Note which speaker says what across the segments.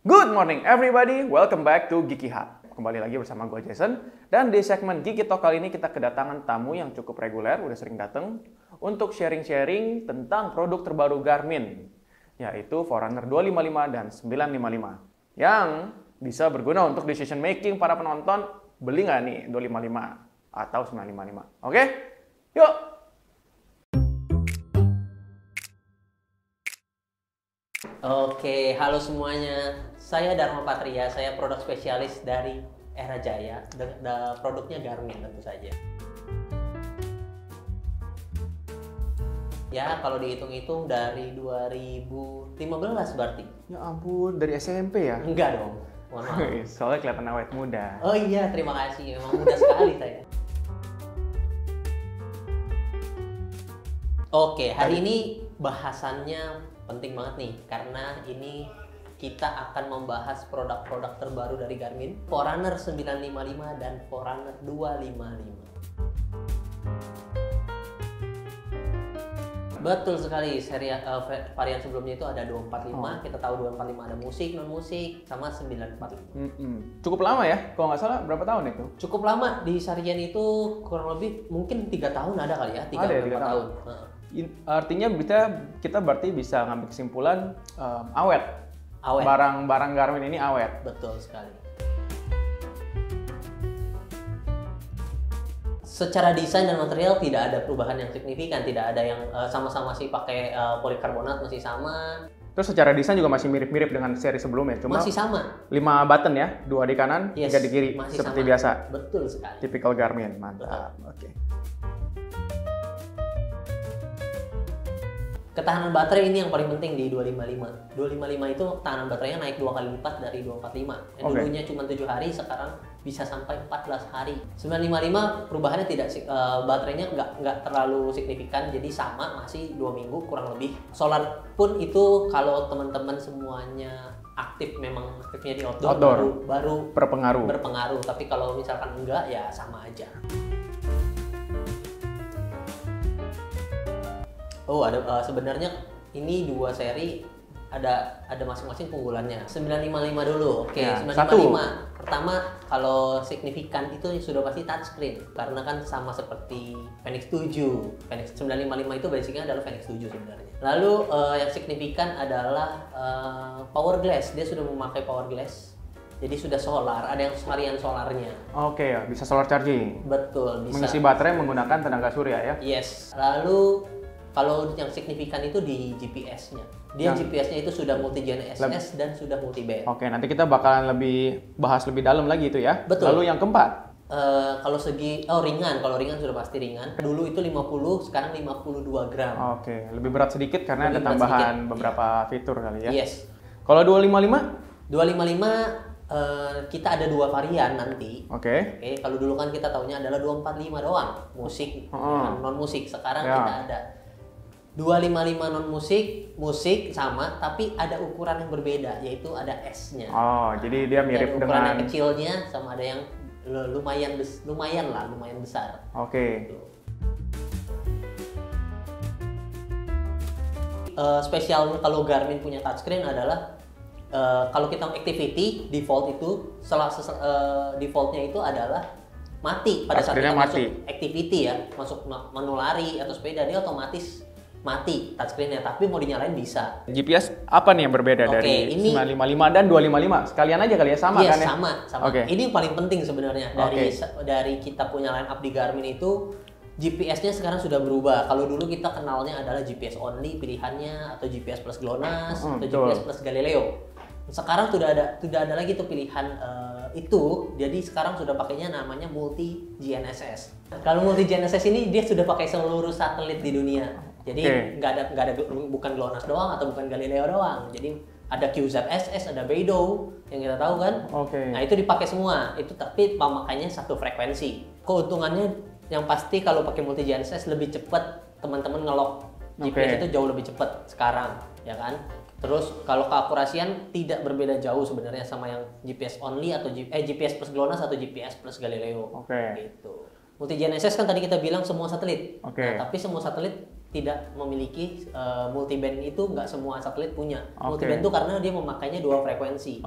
Speaker 1: Good morning everybody, welcome back to Geeky Hub. Kembali lagi bersama gue Jason. Dan di segmen Geeky Talk kali ini kita kedatangan tamu yang cukup reguler, udah sering datang untuk sharing-sharing tentang produk terbaru Garmin, yaitu Forerunner 255 dan 955 yang bisa berguna untuk decision making para penonton beli nggak nih 255 atau 955. Oke? Yuk!
Speaker 2: Oke, halo semuanya. Saya Dharma Patria, saya produk spesialis dari Era Jaya. Produknya Garmin tentu saja. Ya, kalau dihitung-hitung dari 2015 berarti.
Speaker 1: Ya ampun, dari SMP ya?
Speaker 2: Enggak dong. Mohon maaf.
Speaker 1: Soalnya kelihatan awet muda.
Speaker 2: Oh iya, terima kasih. Memang mudah sekali saya. Oke, hari ini bahasannya penting banget nih, karena ini kita akan membahas produk-produk terbaru dari Garmin, Forerunner 955 dan Forerunner 255. Betul sekali, varian sebelumnya itu ada 245, kita tahu 245 ada musik, non-musik, sama 945.
Speaker 1: Cukup lama ya, kalau nggak salah berapa tahun itu?
Speaker 2: Cukup lama, di Sarian itu kurang lebih mungkin 3 tahun ada kali ya, 3-4 tahun.
Speaker 1: Artinya kita berarti bisa ngambil kesimpulan awet.
Speaker 2: Awet.
Speaker 1: Barang-barang Garmin ini awet.
Speaker 2: Betul sekali. Secara desain dan material tidak ada perubahan yang signifikan, tidak ada yang sama-sama masih pakai polikarbonat, masih sama.
Speaker 1: Terus secara desain juga masih mirip-mirip dengan seri sebelumnya, cuma
Speaker 2: masih sama.
Speaker 1: 5 button ya, 2 di kanan, 3 di kiri, seperti
Speaker 2: sama.
Speaker 1: biasa.
Speaker 2: Betul sekali.
Speaker 1: Typical Garmin, mantap. Oke.
Speaker 2: Ketahanan baterai ini yang paling penting di 255. 255 itu ketahanan baterainya naik 2 kali lipat dari 245. Yang dulunya cuma 7 hari, sekarang bisa sampai 14 hari. 955 perubahannya tidak, baterainya nggak terlalu signifikan, jadi sama, masih 2 minggu kurang lebih. Solar pun itu kalau teman-teman semuanya aktif, memang aktifnya di outdoor. Baru berpengaruh. Tapi kalau misalkan enggak, ya sama aja. Oh, ada sebenarnya ini 2 seri ada masing-masing keunggulannya. 955 dulu. Oke,
Speaker 1: ya,
Speaker 2: 955. Pertama, kalau signifikan itu sudah pasti touchscreen, karena kan sama seperti Fenix 7. Fenix 955 itu basicnya adalah Fenix 7 sebenarnya. Lalu yang signifikan adalah power glass. Dia sudah memakai power glass. Jadi sudah solar, ada yang varian solarnya.
Speaker 1: Oke, ya, bisa solar charging.
Speaker 2: Betul, bisa.
Speaker 1: Mengisi baterai menggunakan tenaga surya ya.
Speaker 2: Yes. Lalu kalau yang signifikan itu di GPS-nya. Dia GPS-nya itu sudah multi-gen SS dan sudah multi-band.
Speaker 1: Oke, nanti kita bakalan bahas lebih dalam lagi itu ya.
Speaker 2: Betul.
Speaker 1: Lalu yang keempat?
Speaker 2: Kalau ringan. Kalau ringan sudah pasti ringan. Dulu itu 50, sekarang 52 gram.
Speaker 1: Oke, lebih berat sedikit karena ada tambahan beberapa fitur kali ya.
Speaker 2: Yes.
Speaker 1: Kalau 255?
Speaker 2: 255 kita ada 2 varian nanti.
Speaker 1: Oke.
Speaker 2: Kalau dulu kan kita taunya adalah 245 doang, musik, non musik. Sekarang kita ada 255 non musik sama, tapi ada ukuran yang berbeda, yaitu ada S-nya.
Speaker 1: Oh, jadi dia mirip
Speaker 2: ukuran
Speaker 1: dengan
Speaker 2: yang kecilnya, sama ada yang lumayan besar.
Speaker 1: Oke.
Speaker 2: Gitu. Spesial kalau Garmin punya touchscreen adalah kalau kita activity default itu defaultnya itu adalah mati pada saat kita masuk activity ya, masuk menu lari atau sepeda, dia otomatis mati touchscreen-nya, tapi mau dinyalain bisa.
Speaker 1: GPS apa nih yang berbeda dari 955 dan 255? Sekalian aja kali ya, sama kan ya?
Speaker 2: Sama. Ini yang paling penting sebenarnya dari kita punya line up di Garmin itu, GPS-nya sekarang sudah berubah. Kalau dulu kita kenalnya adalah GPS only pilihannya, atau GPS plus GLONASS, atau GPS plus Galileo. Sekarang sudah ada lagi tuh pilihan itu, jadi sekarang sudah pakainya namanya multi GNSS. Kalau multi GNSS ini dia sudah pakai seluruh satelit di dunia. Jadi nggak ada bukan GLONASS doang atau bukan Galileo doang. Jadi ada QZSS, ada Beidou yang kita tahu kan. Nah, itu dipakai semua. Itu tapi pemakaiannya satu frekuensi. Keuntungannya yang pasti kalau pakai multi GNSS lebih cepat teman-teman ngelok GPS itu jauh lebih cepat sekarang, ya kan? Terus kalau keakurasian tidak berbeda jauh sebenarnya sama yang GPS only atau GPS plus GLONASS atau GPS plus Galileo. Gitu. Multi GNSS kan tadi kita bilang semua satelit. Nah, tapi semua satelit tidak memiliki multiband itu nggak semua satelit punya. Multiband itu karena dia memakainya 2 frekuensi.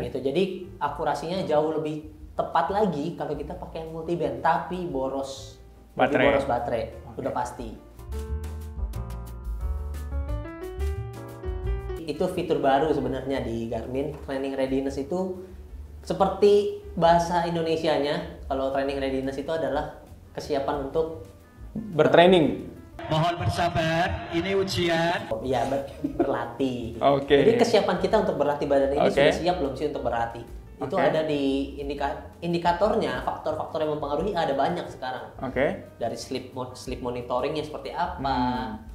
Speaker 2: Gitu. Jadi akurasinya jauh lebih tepat lagi kalau kita pakai yang multiband, tapi lebih boros baterai. Udah pasti. Itu fitur baru sebenarnya di Garmin. Training readiness itu seperti bahasa Indonesianya, kalau training readiness itu adalah kesiapan untuk
Speaker 1: bertraining.
Speaker 3: Mohon bersabar, ini ujian.
Speaker 2: Ya, berlatih.
Speaker 1: Jadi
Speaker 2: kesiapan kita untuk berlatih badan ini sudah siap belum sih untuk berlatih? Itu ada di indikatornya, faktor-faktor yang mempengaruhi ada banyak sekarang. Dari sleep monitoringnya seperti apa,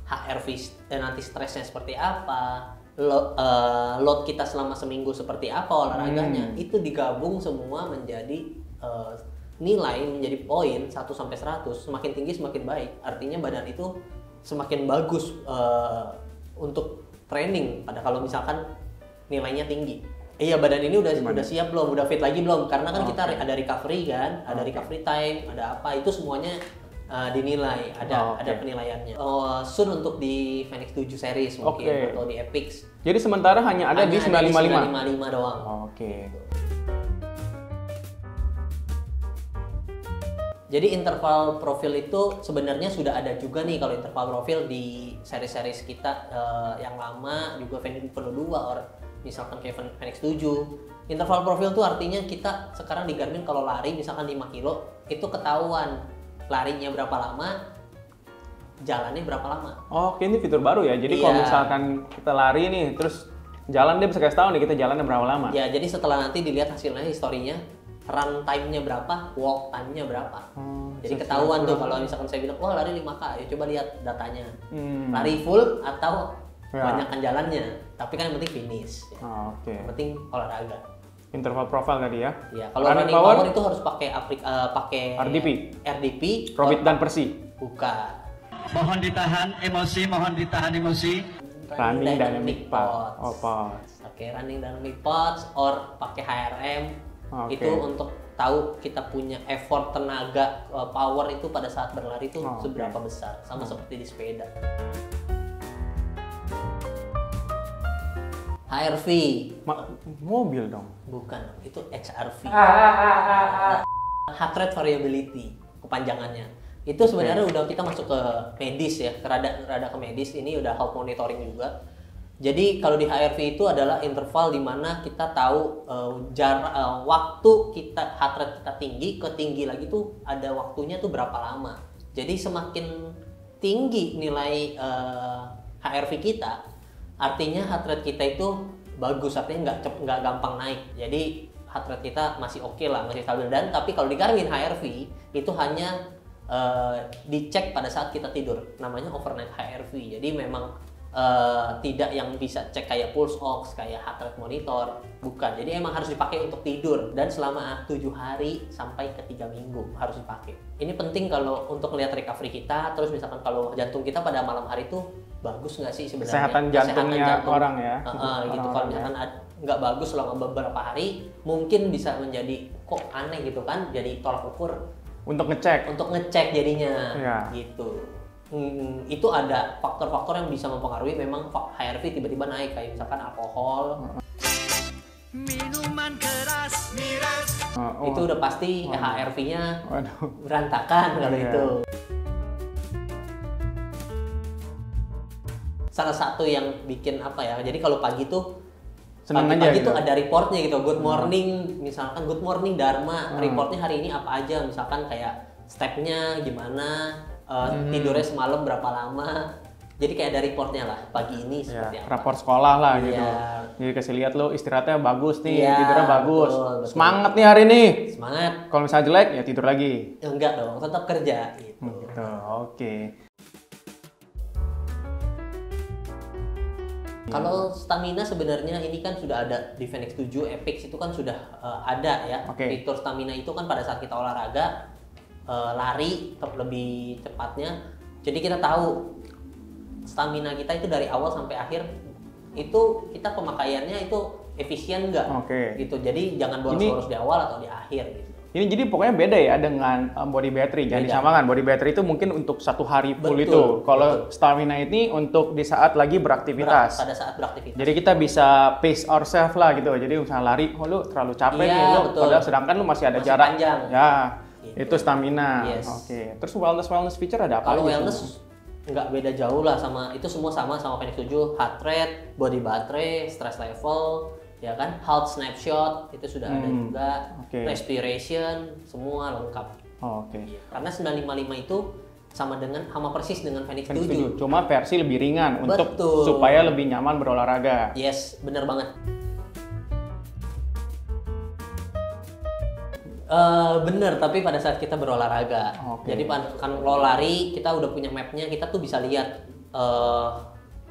Speaker 2: HRV nanti stresnya seperti apa, load kita selama seminggu seperti apa olahraganya, itu digabung semua menjadi nilai, menjadi poin 1 sampai 100. Semakin tinggi semakin baik. Artinya badan itu semakin bagus untuk training pada kalau misalkan nilainya tinggi. Iya, badan ini udah siap belum? Udah fit lagi belum? Karena kan kita ada recovery kan, ada recovery time, ada apa, itu semuanya dinilai, ada penilaiannya. Soon untuk di Fenix 7 series mungkin atau di Epix.
Speaker 1: Jadi sementara hanya ada di 955.
Speaker 2: 955 doang. Jadi interval profil itu sebenarnya sudah ada juga nih kalau interval profil di seri-series kita yang lama juga Fenix Penuh 2 or misalkan kayak Fenix 7. Interval profil itu artinya kita sekarang di Garmin kalau lari misalkan 5 kilo itu ketahuan larinya berapa lama, jalannya berapa lama.
Speaker 1: Ini fitur baru ya. Jadi kalau misalkan kita lari nih, terus jalan dia bisa kasih tahu nih kita jalannya berapa lama.
Speaker 2: Ya, jadi setelah nanti dilihat hasilnya, historinya, run time-nya berapa, walk time-nya berapa. Jadi ketahuan tuh kalau misalkan saya bilang, wah lari 5K, ya coba lihat datanya. Lari full atau banyakkan jalannya. Tapi kan yang penting finish. Yang penting olahraga.
Speaker 1: Interval profile tadi ya.
Speaker 2: Iya, kalau running power itu harus pakai RDP,
Speaker 1: Robit dan Persi.
Speaker 2: Bukan.
Speaker 3: Mohon ditahan emosi.
Speaker 1: Running dynamic pods.
Speaker 2: Oke, running dynamic pods or pakai HRM. Itu untuk tahu kita punya effort, tenaga, power itu pada saat berlari itu seberapa besar, sama seperti di sepeda. HRV.
Speaker 1: Mobil dong.
Speaker 2: Bukan, itu HRV. Heart rate variability, kepanjangannya. Itu sebenarnya udah kita masuk ke medis ya, rada ke medis. Ini udah health monitoring juga. Jadi kalau di HRV itu adalah interval di mana kita tahu waktu kita heart rate kita tinggi lagi tuh ada waktunya tuh berapa lama. Jadi semakin tinggi nilai HRV kita, artinya heart rate kita itu bagus, artinya nggak gampang naik. Jadi heart rate kita masih oke lah, masih stabil. Dan tapi kalau di Garmin HRV itu hanya dicek pada saat kita tidur, namanya overnight HRV. Jadi memang tidak yang bisa cek kayak pulse ox, kayak heart rate monitor, bukan. Jadi emang harus dipakai untuk tidur dan selama 7 hari sampai ke 3 minggu harus dipakai. Ini penting kalau untuk melihat recovery kita. Terus misalkan kalau jantung kita pada malam hari itu bagus nggak sih sebenarnya?
Speaker 1: Kesehatan jantungnya orang ya.
Speaker 2: Gitu. Kalau misalkan nggak bagus selama beberapa hari, mungkin bisa menjadi kok aneh gitu kan, jadi tolak ukur
Speaker 1: untuk ngecek
Speaker 2: jadinya gitu. Itu ada faktor-faktor yang bisa mempengaruhi memang HRV tiba-tiba naik, kayak misalkan alkohol,
Speaker 3: minuman keras, miras.
Speaker 2: Itu udah pasti HRV-nya berantakan kalau itu. Salah satu yang bikin apa ya, jadi kalau pagi tuh pagi-pagi tuh ada reportnya gitu, good morning, misalkan good morning Dharma, reportnya hari ini apa aja, misalkan kayak stepnya gimana, tidurnya semalam berapa lama. Jadi kayak ada reportnya lah, pagi ini seperti apa.
Speaker 1: Rapor sekolah lah gitu. Jadi kasih lihat lo istirahatnya bagus nih, tidurnya bagus. Betul. Semangat nih hari ini. Semangat. Kalau misalnya jelek ya tidur lagi.
Speaker 2: Enggak dong, tetap kerja gitu.
Speaker 1: Oke.
Speaker 2: Kalau stamina sebenarnya ini kan sudah ada di Fenix 7, Epix itu kan sudah ada ya. Fitur stamina itu kan pada saat kita olahraga, lari lebih cepatnya. Jadi kita tahu stamina kita itu dari awal sampai akhir itu kita pemakaiannya itu efisien nggak? Gitu. Jadi jangan boros-boros di awal atau di akhir gitu.
Speaker 1: Ini jadi pokoknya beda ya dengan body battery. Jangan
Speaker 2: Beda.
Speaker 1: disamakan. Body battery itu mungkin untuk 1 hari full
Speaker 2: Betul,
Speaker 1: itu. Kalau
Speaker 2: betul.
Speaker 1: stamina ini untuk di saat lagi beraktivitas.
Speaker 2: Pada saat beraktivitas.
Speaker 1: Jadi kita bisa pace ourselves lah gitu. Jadi misalnya lari, oh lu terlalu capek
Speaker 2: Iya,
Speaker 1: nih lu.
Speaker 2: betul.
Speaker 1: Padahal sedangkan lu masih ada
Speaker 2: Masih
Speaker 1: jarak.
Speaker 2: panjang.
Speaker 1: Ya,
Speaker 2: Gitu.
Speaker 1: itu stamina.
Speaker 2: Yes.
Speaker 1: Oke. Terus wellness feature ada apa
Speaker 2: Kalau
Speaker 1: lagi?
Speaker 2: wellness nggak beda jauh lah sama itu, semua sama Fenix 7, heart rate, body baterai, stress level, ya kan, health snapshot itu sudah ada juga,
Speaker 1: Oke.
Speaker 2: respiration, semua lengkap.
Speaker 1: Oh, oke.
Speaker 2: Karena 955 itu sama persis dengan Fenix 7.
Speaker 1: Fenix 7. Cuma versi lebih ringan untuk
Speaker 2: Betul.
Speaker 1: supaya lebih nyaman berolahraga.
Speaker 2: Yes, bener banget. Bener, tapi pada saat kita berolahraga.
Speaker 1: Oke.
Speaker 2: Jadi kan kalau lari kita udah punya mapnya, kita tuh bisa lihat,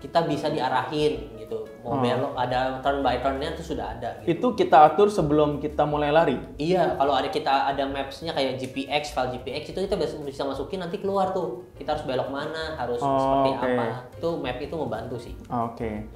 Speaker 2: kita bisa diarahin gitu. Mau belok, ada turn by turn-nya tuh sudah ada. Gitu.
Speaker 1: Itu kita atur sebelum kita mulai lari.
Speaker 2: Iya, kalau kita ada maps-nya kayak GPX, file GPX itu kita bisa masukin, nanti keluar tuh. Kita harus belok mana, harus seperti
Speaker 1: oke.
Speaker 2: apa. Itu map itu membantu sih.
Speaker 1: Oke.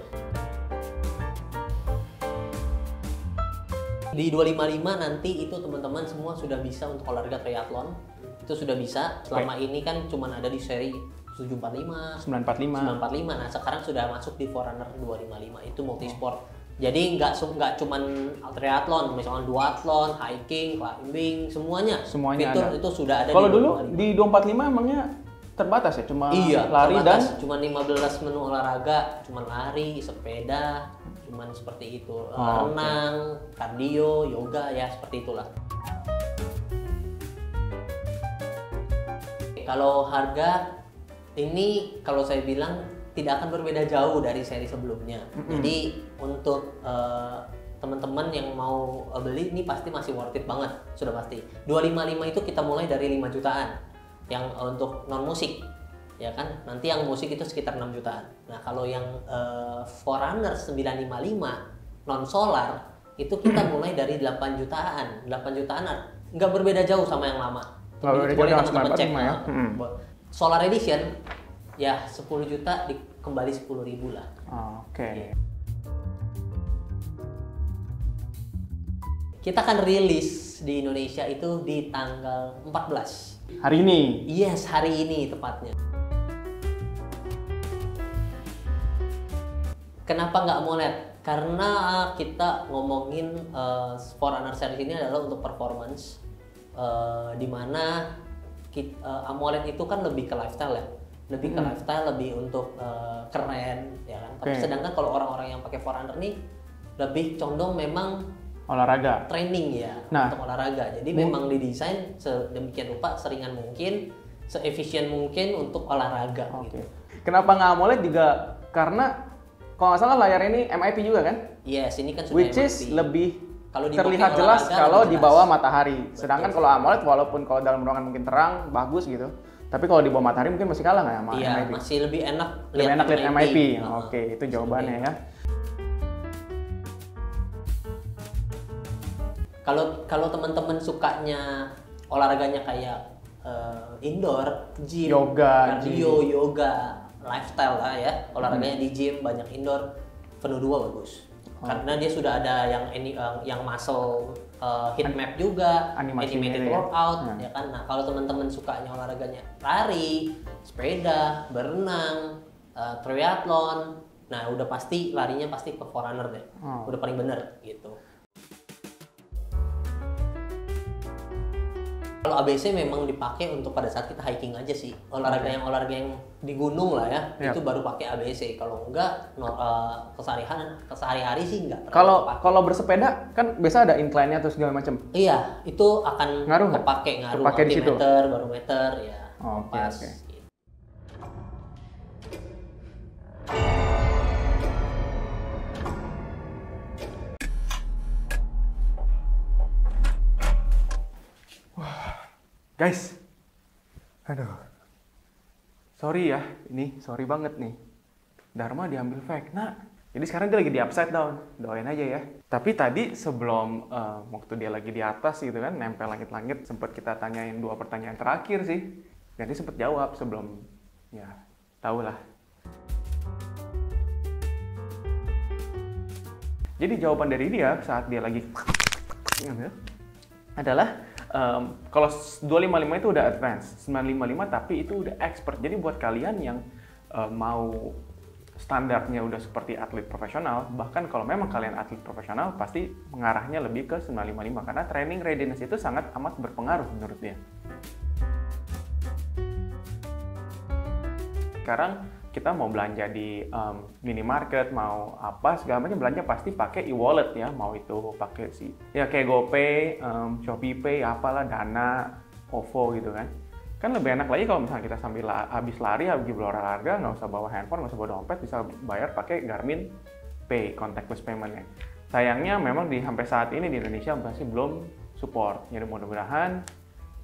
Speaker 2: Di 255 nanti itu teman-teman semua sudah bisa untuk olahraga triathlon. Itu sudah bisa. Selama ini kan cuma ada di seri 745,
Speaker 1: 945.
Speaker 2: 945. Nah, sekarang sudah masuk di Forerunner 255. Itu multisport. Jadi nggak cuman triathlon, misalkan duathlon, hiking, climbing, semuanya.
Speaker 1: Semuanya
Speaker 2: fitur
Speaker 1: ada.
Speaker 2: itu sudah ada.
Speaker 1: Kalau
Speaker 2: di
Speaker 1: dulu
Speaker 2: 255.
Speaker 1: di 245 emangnya terbatas ya? Cuma
Speaker 2: Iya,
Speaker 1: lari dan
Speaker 2: terbatas. Cuman 15 menu olahraga, cuman lari, sepeda, cuman seperti itu. Renang, kardio, yoga, ya seperti itulah. Kalau harga ini, kalau saya bilang tidak akan berbeda jauh dari seri sebelumnya. Jadi untuk teman-teman yang mau beli ini pasti masih worth it banget, sudah pasti. 255 itu kita mulai dari 5 jutaan yang untuk non musik, ya kan. Nanti yang musik itu sekitar 6 jutaan. Nah, kalau yang Forerunner 955 non solar itu kita mulai dari 8 jutaan. 8 jutaan nggak berbeda jauh sama yang lama.
Speaker 1: Nggak berbeda
Speaker 2: Boleh
Speaker 1: jauh
Speaker 2: teman-teman
Speaker 1: sama
Speaker 2: cek.
Speaker 1: 945 ya.
Speaker 2: Solar Edition ya 10 juta kembali 10.000 lah.
Speaker 1: Oke.
Speaker 2: Kita akan rilis di Indonesia itu di tanggal 14.
Speaker 1: Hari ini.
Speaker 2: Yes, hari ini tepatnya. Kenapa nggak AMOLED? Karena kita ngomongin Forerunner series ini adalah untuk performance, dimana AMOLED itu kan lebih ke lifestyle ya, lebih ke lifestyle, lebih untuk keren, ya kan. Tapi
Speaker 1: Oke.
Speaker 2: sedangkan kalau orang-orang yang pakai Forerunner nih lebih condong memang
Speaker 1: Olahraga.
Speaker 2: training ya,
Speaker 1: Nah.
Speaker 2: untuk olahraga. Jadi memang didesain sedemikian rupa, seringan mungkin, seefisien mungkin untuk olahraga.
Speaker 1: Oke.
Speaker 2: Gitu.
Speaker 1: Kenapa nggak AMOLED juga? Karena kalau nggak salah layar ini MIP juga kan?
Speaker 2: Yes, ini kan sudah
Speaker 1: Which is
Speaker 2: MIP.
Speaker 1: lebih
Speaker 2: Kalau di
Speaker 1: terlihat
Speaker 2: bokeh
Speaker 1: jelas
Speaker 2: olahraga
Speaker 1: kalau
Speaker 2: lebih
Speaker 1: di
Speaker 2: jelas.
Speaker 1: bawah matahari. Sedangkan kalau AMOLED walaupun kalau dalam ruangan mungkin terang, bagus gitu. Tapi kalau di bawah matahari mungkin masih kalah nggak sama
Speaker 2: Iya,
Speaker 1: MIP?
Speaker 2: masih lebih enak
Speaker 1: Lebih enak lihat MIP.
Speaker 2: Heeh.
Speaker 1: Oke, itu
Speaker 2: Masih
Speaker 1: jawabannya
Speaker 2: lebih
Speaker 1: ya.
Speaker 2: enak. Kalau teman-teman sukanya olahraganya kayak indoor, gym,
Speaker 1: Yoga,
Speaker 2: cardio, yoga, lifestyle lah ya. Olahraganya di gym, banyak indoor, Venu 2 bagus. Karena dia sudah ada yang muscle heat map juga,
Speaker 1: Animasinya
Speaker 2: animated
Speaker 1: itu ya.
Speaker 2: workout, ya kan. Nah, kalau teman-teman sukanya olahraganya lari, sepeda, berenang, triathlon, nah udah pasti larinya pasti ke Forerunner deh. Udah paling bener gitu. Kalau ABC memang dipakai untuk pada saat kita hiking aja sih. Olahraga yang di gunung lah ya,
Speaker 1: Yap.
Speaker 2: itu baru pakai ABC. Kalau enggak kesehari-hari sih enggak.
Speaker 1: Kalau bersepeda kan biasa ada incline-nya atau segala macam.
Speaker 2: Iya, itu akan
Speaker 1: Ngaruh nggak?
Speaker 2: ngaruh
Speaker 1: Kepake di situ?
Speaker 2: altimeter, barometer ya.
Speaker 1: Oke,
Speaker 2: pas.
Speaker 1: oke.
Speaker 2: Gitu.
Speaker 1: Guys, aduh, sorry ya, ini sorry banget nih. Dharma diambil fake, nah. Jadi sekarang dia lagi di upside down, doain aja ya. Tapi tadi sebelum waktu dia lagi di atas gitu kan, nempel langit-langit, sempat kita tanyain 2 pertanyaan terakhir sih. Dan dia sempat jawab sebelum, ya, tau lah. Jadi jawaban dari dia saat dia lagi adalah Kalau 255 itu udah advance, 955 tapi itu udah expert. Jadi buat kalian yang mau standarnya udah seperti atlet profesional, bahkan kalau memang kalian atlet profesional pasti mengarahnya lebih ke 955 karena training readiness itu sangat amat berpengaruh menurut dia. Sekarang kita mau belanja di minimarket, mau apa segala macam belanja pasti pakai e-wallet ya, mau itu pakai ya kayak GoPay, ShopeePay, apalah, Dana, OVO gitu kan. Kan lebih enak lagi kalau misalnya kita sambil habis lari, habis berolahraga, nggak usah bawa handphone, nggak usah bawa dompet, bisa bayar pakai Garmin Pay, contactless payment-nya. Sayangnya memang sampai saat ini di Indonesia masih belum support. Jadi mudah-mudahan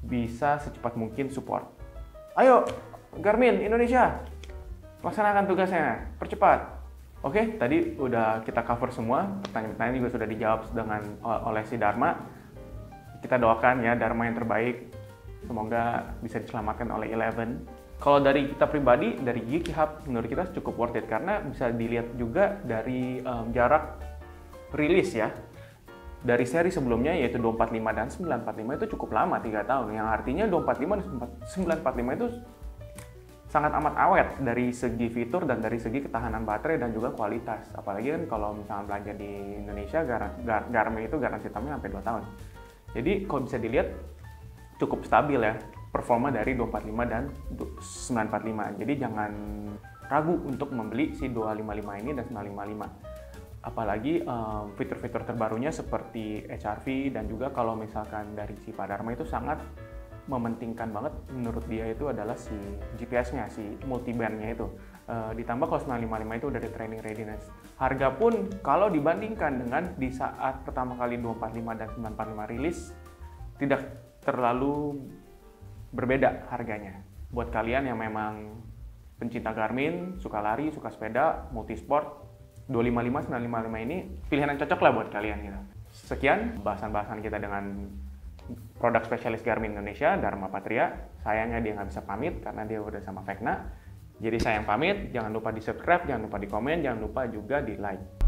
Speaker 1: bisa secepat mungkin support. Ayo, Garmin Indonesia, laksanakan tugasnya, percepat. Oke, tadi udah kita cover semua, pertanyaan-pertanyaan juga sudah dijawab oleh si Dharma. Kita doakan ya Dharma yang terbaik. Semoga bisa diselamatkan oleh Eleven. Kalau dari kita pribadi, dari Geeky Hub, menurut kita cukup worth it karena bisa dilihat juga dari jarak rilis ya. Dari seri sebelumnya yaitu 245 dan 945 itu cukup lama, 3 tahun. Yang artinya 245 dan 945 itu sangat amat awet dari segi fitur dan dari segi ketahanan baterai dan juga kualitas. Apalagi kan kalau misalnya belanja di Indonesia, Garmin itu garansi tahunnya sampai 2 tahun. Jadi kalau bisa dilihat cukup stabil ya performa dari 245 dan 945. Jadi jangan ragu untuk membeli si 255 ini dan 955. Apalagi fitur-fitur terbarunya seperti HRV dan juga kalau misalkan dari si Pak Dharma itu sangat mementingkan banget menurut dia itu adalah si GPS-nya, si multiband-nya itu. Ditambah kalau 955 itu dari training readiness. Harga pun kalau dibandingkan dengan di saat pertama kali 245 dan 945 rilis tidak terlalu berbeda harganya. Buat kalian yang memang pencinta Garmin, suka lari, suka sepeda, multisport, 255, 955 ini pilihan yang cocok lah buat kalian gitu. Sekian bahasan-bahasan kita dengan produk spesialis Garmin Indonesia, Dharma Patria. Sayangnya dia nggak bisa pamit karena dia udah sama Vecna. Jadi saya yang pamit, jangan lupa di subscribe, jangan lupa di komen, jangan lupa juga di like.